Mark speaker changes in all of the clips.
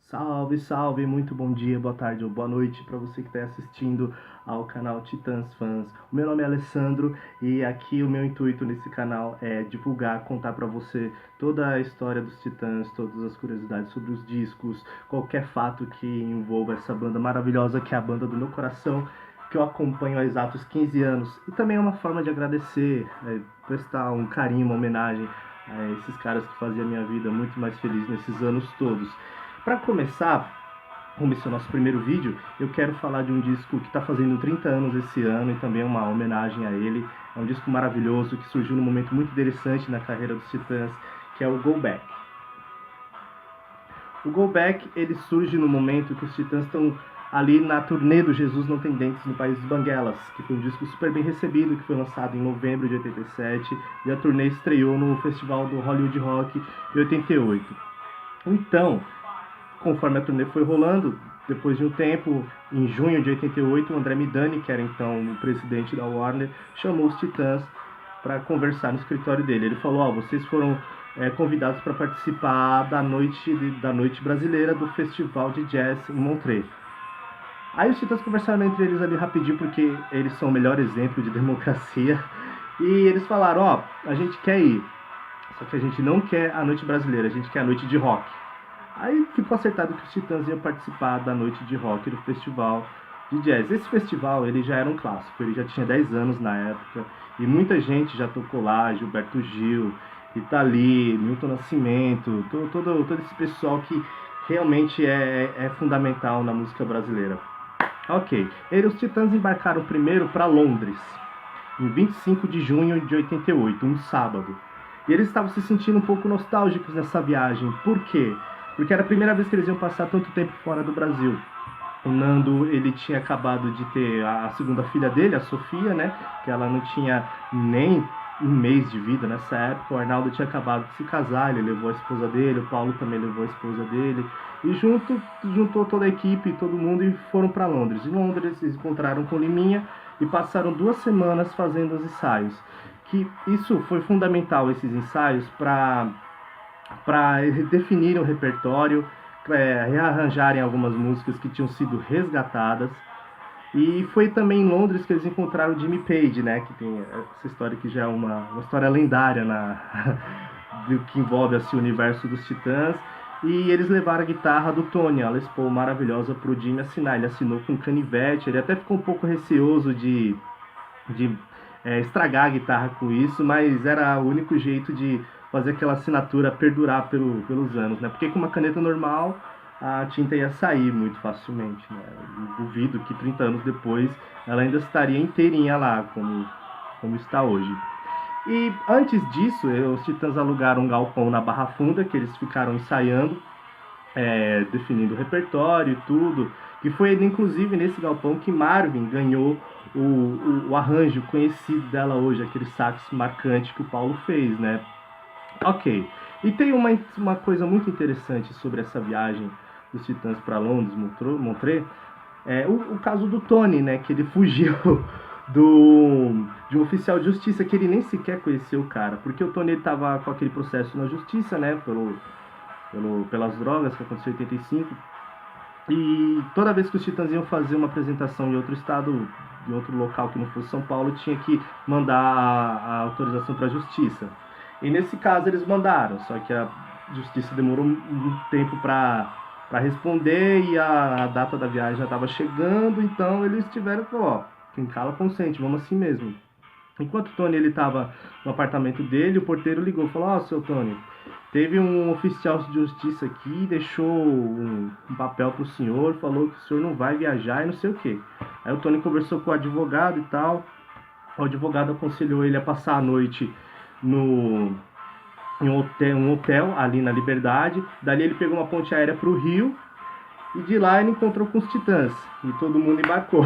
Speaker 1: Salve, salve, muito bom dia, boa tarde ou boa noite para você que está assistindo ao canal Titãs Fãs. O meu nome é Alessandro e aqui o meu intuito nesse canal é divulgar, contar para você toda a história dos Titãs, todas as curiosidades sobre os discos, qualquer fato que envolva essa banda maravilhosa que é a banda do meu coração, que eu acompanho há exatos 15 anos. E também é uma forma de agradecer, prestar um carinho, uma homenagem a esses caras que faziam a minha vida muito mais feliz nesses anos todos. Para começar, como esse é o nosso primeiro vídeo, eu quero falar de um disco que está fazendo 30 anos esse ano e também uma homenagem a ele. É um disco maravilhoso que surgiu num momento muito interessante na carreira dos Titãs, que é o Go Back. O Go Back ele surge no momento que os Titãs estão ali na turnê do Jesus Não Tem Dentes no País dos Banguelas, que foi um disco super bem recebido, que foi lançado em novembro de 87 e a turnê estreou no Festival do Hollywood Rock em 88. Então, conforme a turnê foi rolando, depois de um tempo, em junho de 88, o André Midani, que era então o presidente da Warner, chamou os Titãs para conversar no escritório dele. Ele falou: vocês foram convidados para participar da noite brasileira do Festival de Jazz em Montreux. Aí os Titãs conversaram entre eles ali rapidinho, porque eles são o melhor exemplo de democracia, e eles falaram: a gente quer ir, só que a gente não quer a noite brasileira, a gente quer a noite de rock. Aí ficou acertado que os Titãs iam participar da noite de rock do festival de jazz. Esse festival ele já era um clássico, ele já tinha 10 anos na época e muita gente já tocou lá, Gilberto Gil, Rita Lee, Milton Nascimento, todo esse pessoal que realmente é fundamental na música brasileira. Ok, os Titãs embarcaram primeiro para Londres, em 25 de junho de 88, um sábado. E eles estavam se sentindo um pouco nostálgicos nessa viagem. Por quê? Porque era a primeira vez que eles iam passar tanto tempo fora do Brasil. O Nando, ele tinha acabado de ter a segunda filha dele, a Sofia, né? Que ela não tinha nem um mês de vida nessa época. O Arnaldo tinha acabado de se casar, ele levou a esposa dele, o Paulo também levou a esposa dele. E juntou toda a equipe, todo mundo, e foram para Londres. Em Londres, eles encontraram com Liminha e passaram 2 semanas fazendo os ensaios. Que isso foi fundamental, esses ensaios, para definirem o repertório, rearranjarem algumas músicas que tinham sido resgatadas. E foi também em Londres que eles encontraram o Jimmy Page, né, que tem essa história que já é uma história lendária do que envolve assim, o universo dos Titãs. E eles levaram a guitarra do Tony, a Les Paul maravilhosa, para o Jimmy assinar. Ele assinou com canivete, ele até ficou um pouco receoso de estragar a guitarra com isso, mas era o único jeito de fazer aquela assinatura perdurar pelos anos, né? Porque com uma caneta normal a tinta ia sair muito facilmente, né? Eu duvido que 30 anos depois ela ainda estaria inteirinha lá, como está hoje. E antes disso, os Titãs alugaram um galpão na Barra Funda, que eles ficaram ensaiando, definindo o repertório e tudo. E foi inclusive nesse galpão que Marvin ganhou o arranjo conhecido dela hoje, aquele sax marcante que o Paulo fez, né? Ok. E tem uma coisa muito interessante sobre essa viagem dos Titãs para Londres, Montreux, o caso do Tony, né? Que ele fugiu de um oficial de justiça que ele nem sequer conheceu o cara, porque o Tony estava com aquele processo na justiça, né? Pelas drogas que aconteceu em 85. E toda vez que os Titãs iam fazer uma apresentação em outro estado, em outro local que não fosse São Paulo, tinha que mandar a autorização para a justiça. E nesse caso eles mandaram, só que a justiça demorou um tempo para responder e a data da viagem já estava chegando, então eles tiveram que quem cala consente, vamos assim mesmo. Enquanto o Tony estava no apartamento dele, o porteiro ligou e falou: seu Tony, teve um oficial de justiça aqui, deixou um papel pro senhor, falou que o senhor não vai viajar e não sei o que. Aí o Tony conversou com o advogado e tal, o advogado aconselhou ele a passar a noite em um hotel ali na Liberdade. Dali ele pegou uma ponte aérea para o Rio e de lá ele encontrou com os Titãs e todo mundo embarcou.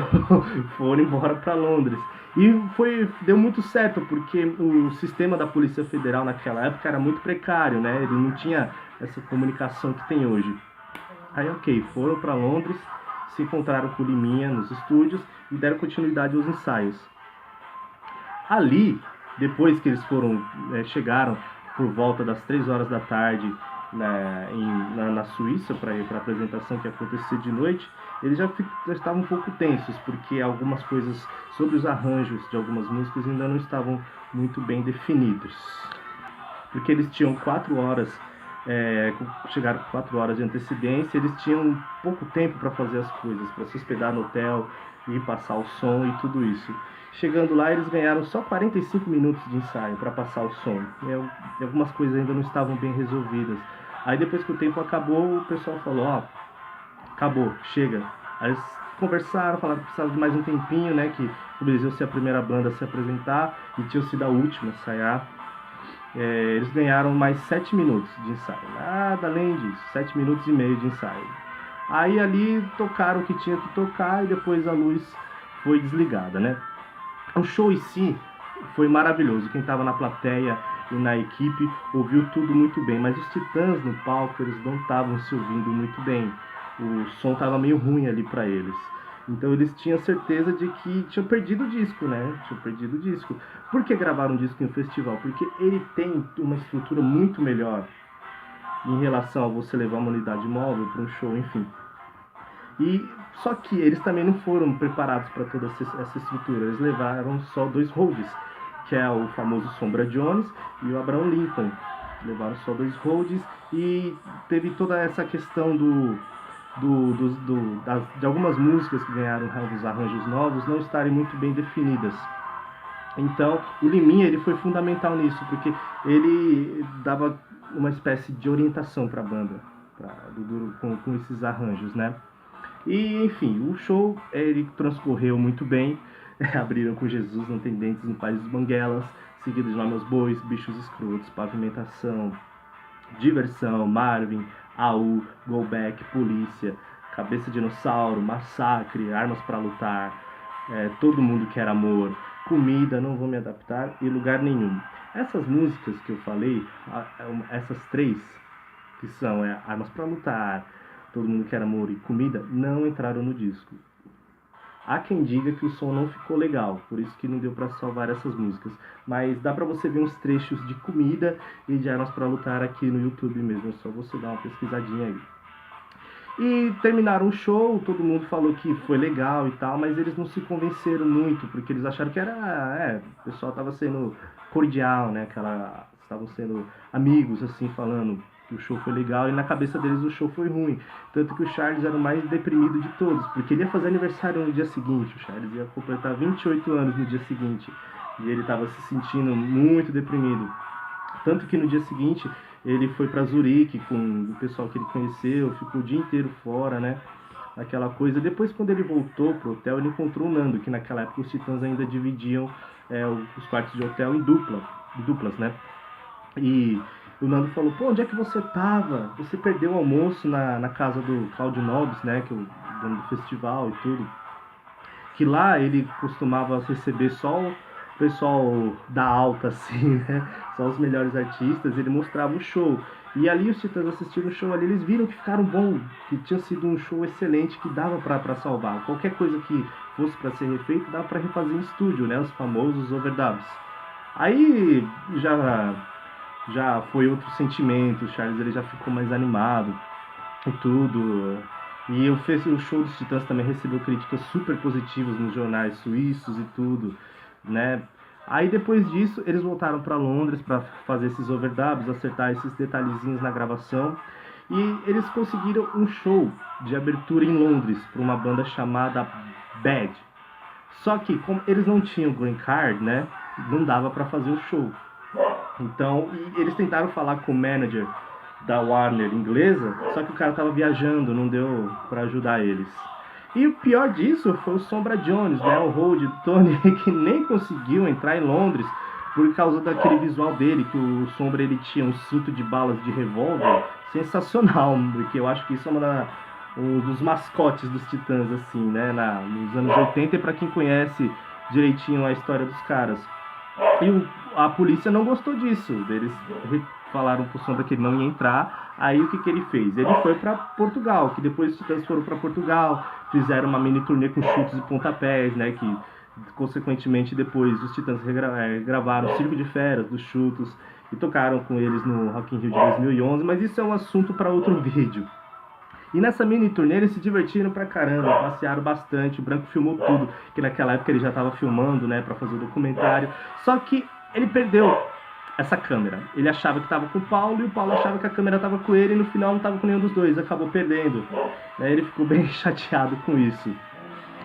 Speaker 1: Foram embora para Londres e deu muito certo, porque o sistema da Polícia Federal naquela época era muito precário, né? Ele não tinha essa comunicação que tem hoje. Aí foram para Londres, se encontraram com o Liminha nos estúdios e deram continuidade aos ensaios. Ali, depois que eles chegaram por volta das 3 horas da tarde né, na Suíça para a apresentação que ia acontecer de noite, eles já estavam um pouco tensos, porque algumas coisas sobre os arranjos de algumas músicas ainda não estavam muito bem definidos. Porque eles tinham 4 horas, chegaram com 4 horas de antecedência, eles tinham pouco tempo para fazer as coisas, para se hospedar no hotel e passar o som e tudo isso. Chegando lá, eles ganharam só 45 minutos de ensaio para passar o som. E algumas coisas ainda não estavam bem resolvidas. Aí depois que o tempo acabou, o pessoal falou, ó, acabou, chega. Aí eles conversaram, falaram que precisava de mais um tempinho, né, que eles iam ser a primeira banda a se apresentar e tinham sido a última a ensaiar. Eles ganharam mais 7 minutos de ensaio, nada além disso, 7 minutos e meio de ensaio. Aí ali tocaram o que tinha que tocar e depois a luz foi desligada, né. O show em si foi maravilhoso, quem estava na plateia e na equipe ouviu tudo muito bem, mas os Titãs no palco, eles não estavam se ouvindo muito bem, o som estava meio ruim ali para eles. Então eles tinham certeza de que tinham perdido o disco, né? Tinham perdido o disco. Por que gravaram um disco em um festival? Porque ele tem uma estrutura muito melhor em relação a você levar uma unidade móvel para um show, enfim. E só que eles também não foram preparados para toda essa estrutura. Eles levaram só 2 Rhodes, que é o famoso Sombra Jones e o Abraham Lincoln. Levaram só 2 Rhodes e teve toda essa questão de algumas músicas que ganharam os arranjos novos não estarem muito bem definidas. Então o Liminha ele foi fundamental nisso, porque ele dava uma espécie de orientação para a banda com esses arranjos, né? E enfim, o show ele transcorreu muito bem. Abriram com Jesus, Não Tem Dentes no País dos Banguelas, seguido de Nomes Bois, Bichos Escrotos, Pavimentação, Diversão, Marvin, AU, Go Back, Polícia, Cabeça de Dinossauro, Massacre, Armas pra Lutar, Todo Mundo Quer Amor, Comida, Não Vou Me Adaptar e Lugar Nenhum. Essas músicas que eu falei, essas 3, que são Armas pra Lutar, Todo Mundo Quer Amor e Comida, não entraram no disco. Há quem diga que o som não ficou legal, por isso que não deu para salvar essas músicas. Mas dá para você ver uns trechos de Comida e de Armas para Lutar aqui no YouTube mesmo, é só você dar uma pesquisadinha aí. E terminaram o show, todo mundo falou que foi legal e tal, mas eles não se convenceram muito, porque eles acharam que o pessoal estava sendo cordial, né? Estavam sendo amigos, assim, falando que o show foi legal, e na cabeça deles o show foi ruim. Tanto que o Charles era o mais deprimido de todos, porque ele ia fazer aniversário no dia seguinte, o Charles ia completar 28 anos no dia seguinte, e ele estava se sentindo muito deprimido. Tanto que no dia seguinte ele foi para Zurique com o pessoal que ele conheceu, ficou o dia inteiro fora, né? Aquela coisa. Depois, quando ele voltou pro hotel, ele encontrou o Nando, que naquela época os Titãs ainda dividiam os quartos de hotel em duplas, né? E o Nando falou, pô, onde é que você tava? Você perdeu o almoço na casa do Claudio Nobis, né? Que é o dono do festival e tudo. Que lá ele costumava receber só o pessoal da alta, assim, né? Só os melhores artistas, ele mostrava o show. E ali os Titãs assistiram o show ali, eles viram que ficaram bom, que tinha sido um show excelente, que dava pra salvar. Qualquer coisa que fosse pra ser refeito, dava pra refazer em estúdio, né? Os famosos overdubs. Aí já foi outro sentimento, o Charles ele já ficou mais animado e tudo. E o show dos Titãs também recebeu críticas super positivas nos jornais suíços e tudo, né? Aí depois disso eles voltaram para Londres para fazer esses overdubs, acertar esses detalhezinhos na gravação, e eles conseguiram um show de abertura em Londres para uma banda chamada Bad. Só que como eles não tinham green card, né, não dava para fazer o show. Então eles tentaram falar com o manager da Warner inglesa, só que o cara tava viajando, não deu para ajudar eles. E o pior disso foi o Sombra Jones, né, o Rhodes Tony, que nem conseguiu entrar em Londres por causa daquele visual dele, que o Sombra ele tinha um cinto de balas de revólver sensacional, porque eu acho que isso é um dos mascotes dos Titãs, assim, né, nos anos 80, e para quem conhece direitinho a história dos caras. E a polícia não gostou disso, eles falaram pro Sombra que ele não ia entrar. Aí o que ele fez? Ele foi para Portugal, que depois os Titãs foram para Portugal, fizeram uma mini turnê com chutes e pontapés, né, que Consequentemente, depois os Titãs gravaram Circo de Feras, dos Chutos, e tocaram com eles no Rock in Rio de 2011, mas isso é um assunto para outro vídeo. E nessa mini turnê eles se divertiram pra caramba, passearam bastante, o Branco filmou tudo, que naquela época ele já estava filmando, né, para fazer o documentário. Só que ele perdeu essa câmera. Ele achava que estava com o Paulo e o Paulo achava que a câmera estava com ele e no final não estava com nenhum dos dois, acabou perdendo. Ele ficou bem chateado com isso.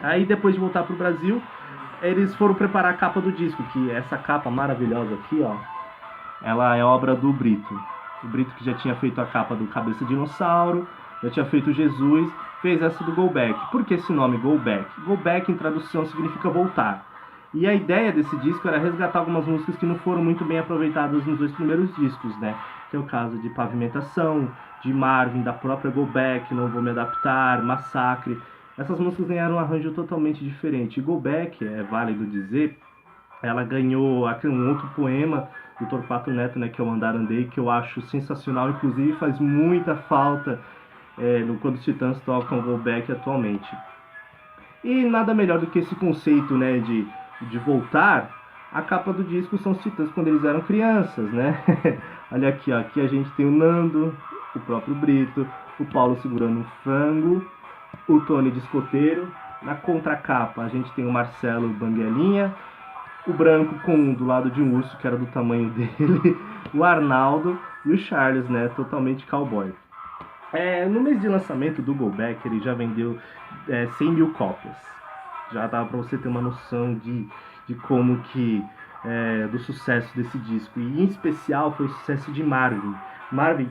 Speaker 1: Aí depois de voltar pro Brasil, eles foram preparar a capa do disco, que essa capa maravilhosa aqui, ó, ela é obra do Brito. O Brito que já tinha feito a capa do Cabeça Dinossauro, já tinha feito Jesus, fez essa do Go Back. Por que esse nome, Go Back? Go Back, em tradução, significa voltar. E a ideia desse disco era resgatar algumas músicas que não foram muito bem aproveitadas nos 2 primeiros discos, né? Que é o caso de Pavimentação, de Marvin, da própria Go Back, Não Vou Me Adaptar, Massacre. Essas músicas ganharam um arranjo totalmente diferente. E Go Back, é válido dizer, ela ganhou um outro poema do Torquato Neto, né, que é o Andar Andei, que eu acho sensacional, inclusive faz muita falta quando os Titãs tocam Go Back atualmente. E nada melhor do que esse conceito, né, de voltar. A capa do disco são os Titãs quando eles eram crianças, né? Olha aqui, ó, aqui a gente tem o Nando, o próprio Brito, o Paulo segurando um frango, o Tony de escoteiro. Na contracapa a gente tem o Marcelo Banguelinha, o Branco do lado de um urso que era do tamanho dele, o Arnaldo e o Charles, né, totalmente cowboy. No mês de lançamento do Go Back ele já vendeu 100 mil cópias. Já dá para você ter uma noção de como que do sucesso desse disco. E em especial foi o sucesso de Marvin. Marvin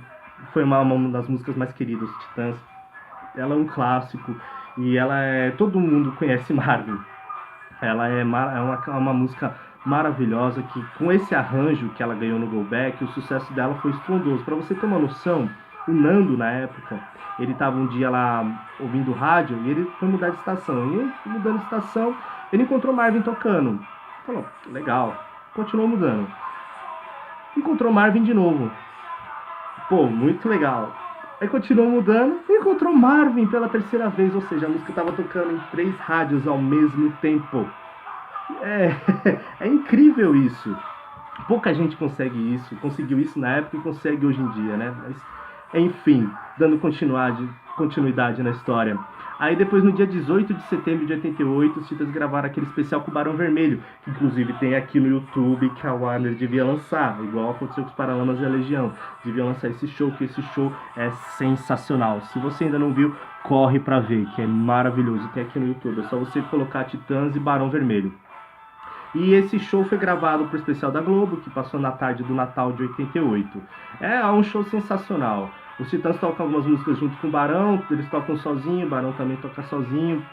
Speaker 1: foi uma das músicas mais queridas dos Titãs. Ela é um clássico e todo mundo conhece Marvin. Ela é uma música maravilhosa que, com esse arranjo que ela ganhou no Go Back, o sucesso dela foi estrondoso. Para você ter uma noção, o Nando, na época, ele estava um dia lá ouvindo rádio e ele foi mudar de estação. E mudando de estação, ele encontrou Marvin tocando. Falou, legal. Continuou mudando. Encontrou Marvin de novo. Pô, muito legal. Aí continuou mudando e encontrou Marvin pela 3ª vez. Ou seja, a música estava tocando em 3 rádios ao mesmo tempo. É incrível isso. Pouca gente conseguiu isso na época e consegue hoje em dia, né? Mas, enfim, dando continuidade na história. Aí depois, no dia 18 de setembro de 88, os Titãs gravaram aquele especial com o Barão Vermelho, que inclusive tem aqui no YouTube, que a Warner devia lançar, igual aconteceu com os Paralamas e a Legião. Devia lançar esse show, que esse show é sensacional. Se você ainda não viu, corre pra ver, que é maravilhoso. Tem aqui no YouTube, é só você colocar Titãs e Barão Vermelho. E esse show foi gravado para o especial da Globo, que passou na tarde do Natal de 88. É um show sensacional. Os Titãs tocam algumas músicas junto com o Barão, eles tocam sozinho, o Barão também toca sozinho.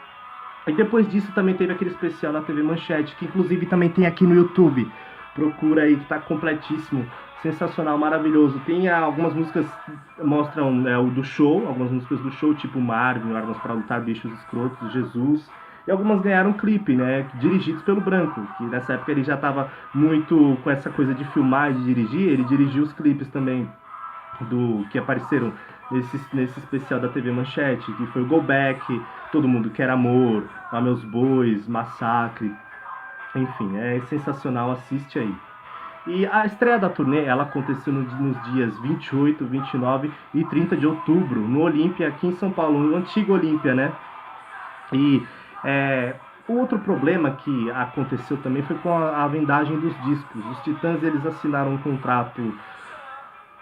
Speaker 1: E depois disso também teve aquele especial na TV Manchete, que inclusive também tem aqui no YouTube. Procura aí, que tá completíssimo, sensacional, maravilhoso. Tem algumas músicas que mostram o do show, algumas músicas do show, tipo Marvin, Armas para Lutar, Bichos Escrotos, Jesus. E algumas ganharam clipe, né, dirigidos pelo Branco, que nessa época ele já estava muito com essa coisa de filmar e de dirigir. Ele dirigiu os clipes também que apareceram nesse especial da TV Manchete, que foi o Go Back, Todo Mundo Quer Amor, Lá Meus Bois, Massacre. Enfim, é sensacional, assiste aí. E a estreia da turnê, ela aconteceu nos dias 28, 29 e 30 de outubro, no Olímpia, aqui em São Paulo, no antigo Olímpia, né? E o outro problema que aconteceu também foi com a vendagem dos discos. Os Titãs, eles assinaram um contrato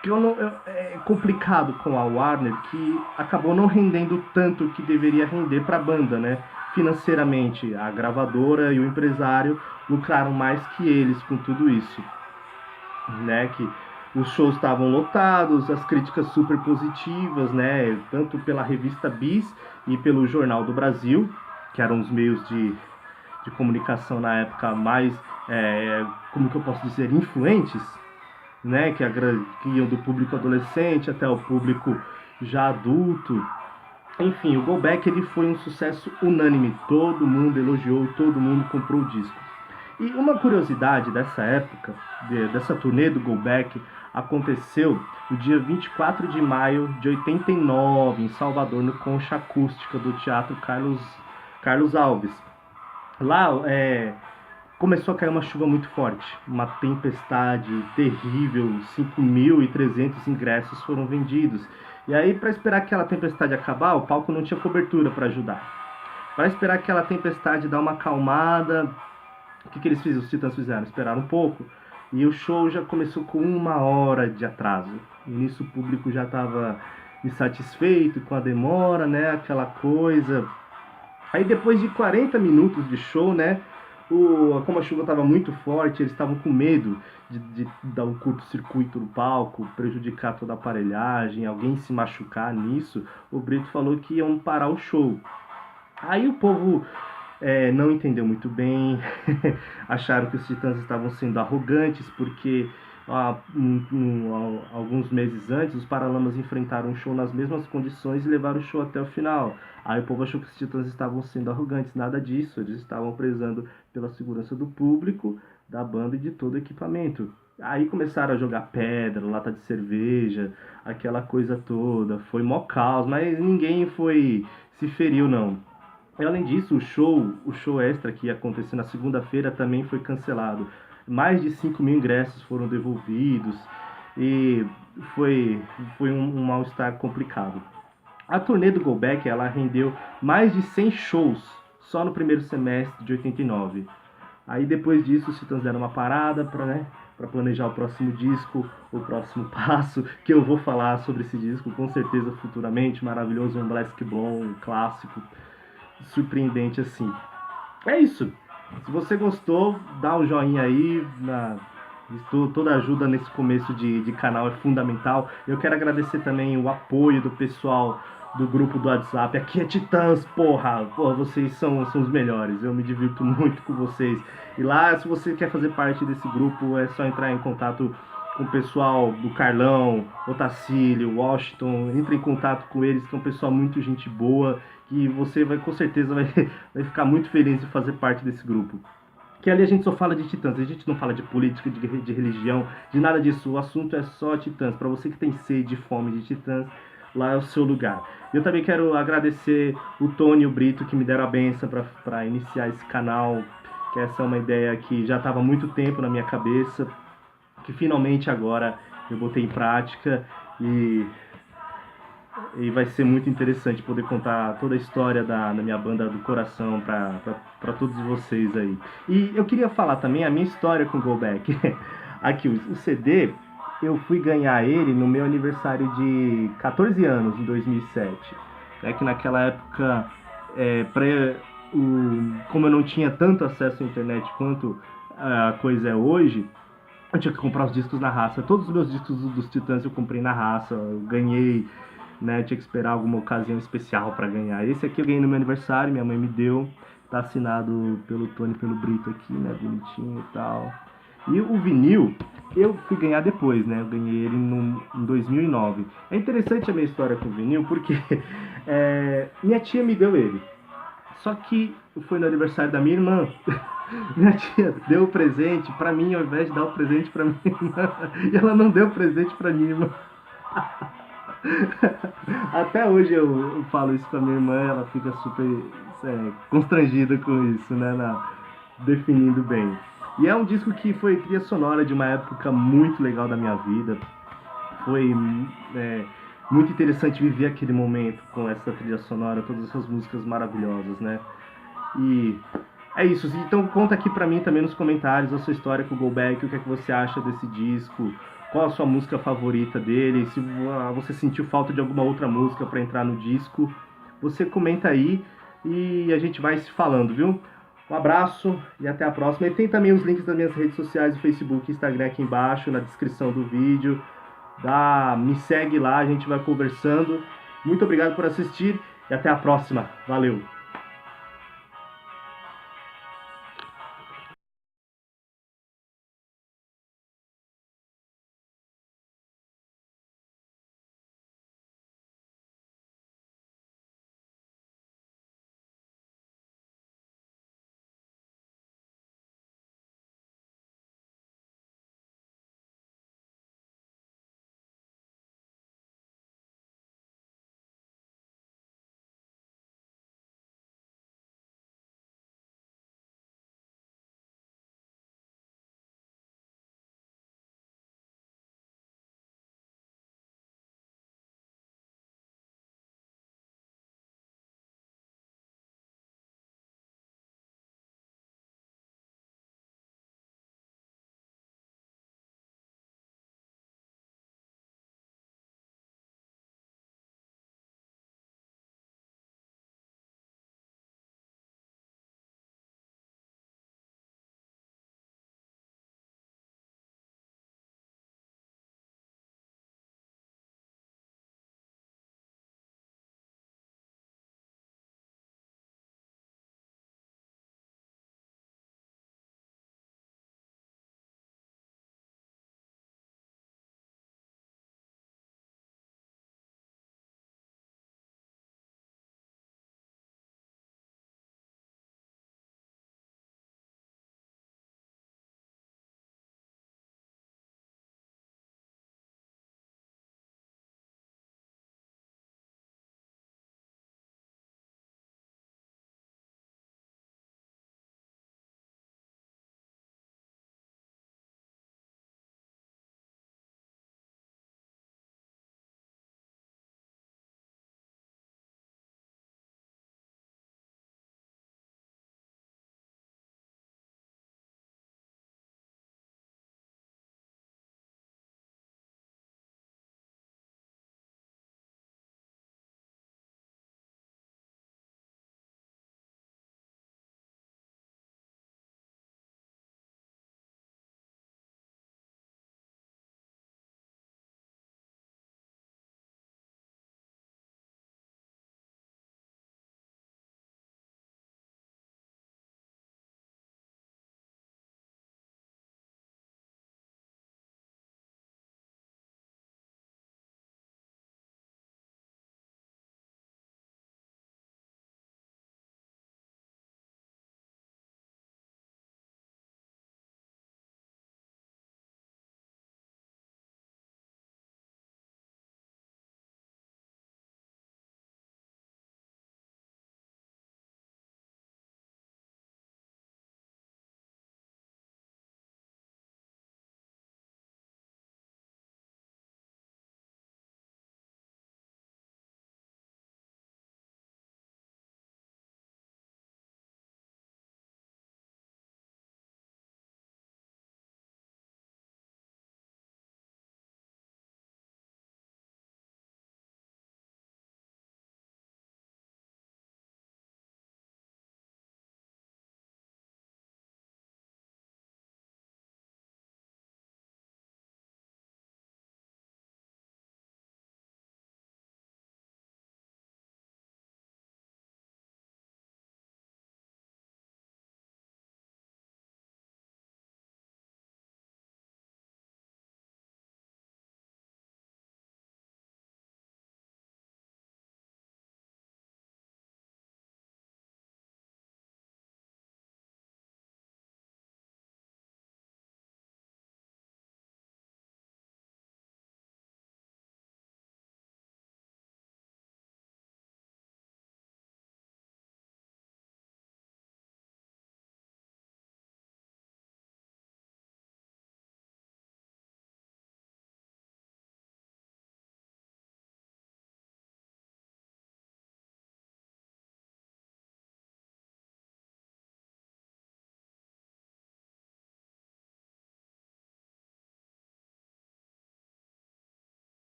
Speaker 1: que complicado com a Warner, que acabou não rendendo tanto que deveria render para a banda, né? Financeiramente, a gravadora e o empresário lucraram mais que eles com tudo isso, né? Que os shows estavam lotados, as críticas super positivas, né? Tanto pela revista Bis e pelo Jornal do Brasil, que eram os meios de comunicação na época mais, como que eu posso dizer, influentes, né? Que iam do público adolescente até o público já adulto. Enfim, o Go Back ele foi um sucesso unânime, todo mundo elogiou, todo mundo comprou o disco. E uma curiosidade dessa época, dessa turnê do Go Back, aconteceu no dia 24 de maio de 89, em Salvador, no Concha Acústica do Teatro Carlos Alves. Lá começou a cair uma chuva muito forte, uma tempestade terrível, 5.300 ingressos foram vendidos. E aí, para esperar aquela tempestade acabar, o palco não tinha cobertura para ajudar. Para esperar aquela tempestade dar uma acalmada, o que eles fizeram? Os Titãs fizeram? Esperaram um pouco. E o show já começou com 1 hora de atraso. E nisso o público já estava insatisfeito com a demora, né? Aquela coisa. Aí depois de 40 minutos de show, né? Como a chuva estava muito forte, eles estavam com medo de dar um curto-circuito no palco, prejudicar toda a aparelhagem, alguém se machucar nisso. O Brito falou que iam parar o show. Aí o povo não entendeu muito bem, acharam que os Titãs estavam sendo arrogantes, porque alguns meses antes os Paralamas enfrentaram um show nas mesmas condições e levaram o show até o final. Aí o povo achou que os Titãs estavam sendo arrogantes, nada disso, eles estavam prezando pela segurança do público, da banda e de todo o equipamento. Aí começaram a jogar pedra, lata de cerveja, aquela coisa toda, foi mó caos, mas ninguém se feriu não. E, além disso, o show extra que ia acontecer na segunda-feira também foi cancelado. Mais de 5.000 ingressos foram devolvidos e foi um mal-estar complicado. A turnê do Go Back, ela rendeu mais de 100 shows só no primeiro semestre de 89. Aí depois disso os Titãs deram uma parada para planejar o próximo disco, o próximo passo, que eu vou falar sobre esse disco com certeza futuramente, maravilhoso, um Black Blonde, um clássico, surpreendente assim. É isso. Se você gostou, dá um joinha aí. Toda ajuda nesse começo de canal é fundamental. Eu quero agradecer também o apoio do pessoal do grupo do WhatsApp. Aqui é Titãs, porra! Porra, vocês são os melhores. Eu me divirto muito com vocês. E lá, se você quer fazer parte desse grupo, é só entrar em contato com o pessoal do Carlão, Otacílio, Washington. Entre em contato com eles, que é um pessoal muito gente boa. E você com certeza vai ficar muito feliz de fazer parte desse grupo. Que ali a gente só fala de Titãs, a gente não fala de política, de religião, de nada disso. O assunto é só Titãs. Para você que tem sede e fome de Titãs, lá é o seu lugar. Eu também quero agradecer o Tony e o Brito que me deram a benção para iniciar esse canal, que essa é uma ideia que já estava há muito tempo na minha cabeça, que finalmente agora eu botei em prática e vai ser muito interessante poder contar toda a história da minha banda do coração para todos vocês aí. E eu queria falar também a minha história com o Go Back. Aqui, o CD, eu fui ganhar ele no meu aniversário de 14 anos, em 2007. É que naquela época, como eu não tinha tanto acesso à internet quanto a coisa é hoje, eu tinha que comprar os discos na raça. Todos os meus discos dos Titãs eu comprei na raça, eu ganhei, né? Tinha que esperar alguma ocasião especial para ganhar. Esse aqui eu ganhei no meu aniversário, minha mãe me deu, tá assinado pelo Tony e pelo Brito aqui, né? Bonitinho e tal. E o vinil eu fui ganhar depois, né? Eu ganhei ele em 2009. É interessante a minha história com o vinil porque minha tia me deu ele. Só que foi no aniversário da minha irmã. Minha tia deu o presente pra mim ao invés de dar o presente pra minha irmã. E ela não deu o presente pra minha irmã. Até hoje eu falo isso pra minha irmã, ela fica super constrangida com isso, né? Definindo bem. E é um disco que foi trilha sonora de uma época muito legal da minha vida. Foi muito interessante viver aquele momento com essa trilha sonora, todas essas músicas maravilhosas, né? E é isso. Então conta aqui pra mim também nos comentários a sua história com o Go Back, o que é que você acha desse disco, qual a sua música favorita dele, se você sentiu falta de alguma outra música pra entrar no disco, você comenta aí e a gente vai se falando, viu? Um abraço e até a próxima. E tem também os links das minhas redes sociais, o Facebook e Instagram aqui embaixo, na descrição do vídeo. Me segue lá, a gente vai conversando. Muito obrigado por assistir e até a próxima. Valeu!